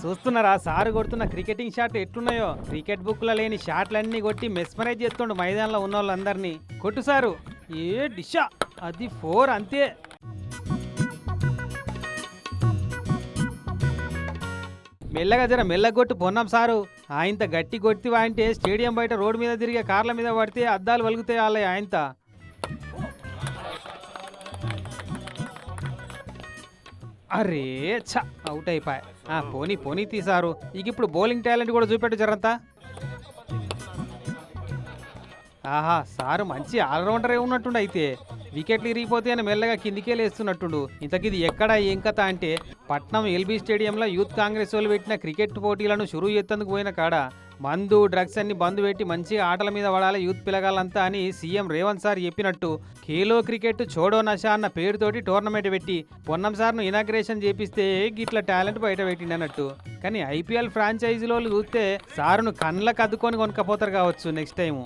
చూస్తున్నారా సారు కొడుతున్న క్రికెటింగ్ షాట్లు ఎట్లున్నాయో. క్రికెట్ బుక్లో లేని షాట్లన్నీ కొట్టి మెస్మరైజ్ చేస్తుండు మైదానంలో ఉన్న వాళ్ళందరినీ. కొట్టు సారు. ఏ డిషా, అది 4 అంతే. మెల్లగా జర మెల్లగొట్టు పొన్నాం సారు. ఆయంత గట్టి కొట్టివా అంటే స్టేడియం బయట రోడ్డు మీద తిరిగే కార్ల మీద పడితే అద్దాలు వలుగుతాయి వాళ్ళ ఆయంత. అరే ఛ, అవుట్ అయిపోయా. పోనీ పోనీ తీసారు. ఇక ఇప్పుడు బౌలింగ్ టాలెంట్ కూడా చూపెట్టు జరంతా. ఆహా, సారు మంచి ఆల్రౌండరే ఉన్నట్టుండు. అయితే వికెట్లు ఇరిగిపోతే అని మెల్లగా కిందికే లేస్తున్నట్టుండు. ఇంతకిది ఎక్కడ ఏం కథ అంటే పట్నం ఎల్బీ స్టేడియంలో యూత్ కాంగ్రెస్ వాళ్ళు పెట్టిన క్రికెట్ పోటీలను షురూ చేసేందుకు పోయిన కాడ మందు డ్రగ్స్ అన్ని బంద్ పెట్టి మంచిగా ఆటల మీద పడాలి యూత్ పిల్లగాళ్ళంతా అని సీఎం రేవంత్ సార్ చెప్పినట్టు ఖేలో క్రికెట్ చోడో నషా అన్న పేరుతోటి టోర్నమెంట్ పెట్టి పొన్నం సార్ను ఇనాగ్రేషన్ చేపిస్తే గిట్ల టాలెంట్ బయట పెట్టిండన్నట్టు. కానీ ఐపీఎల్ ఫ్రాంచైజీలో చూస్తే సారును కళ్ళకు అద్దుకొని కొనుక్కపోతారు కావచ్చు నెక్స్ట్ టైము.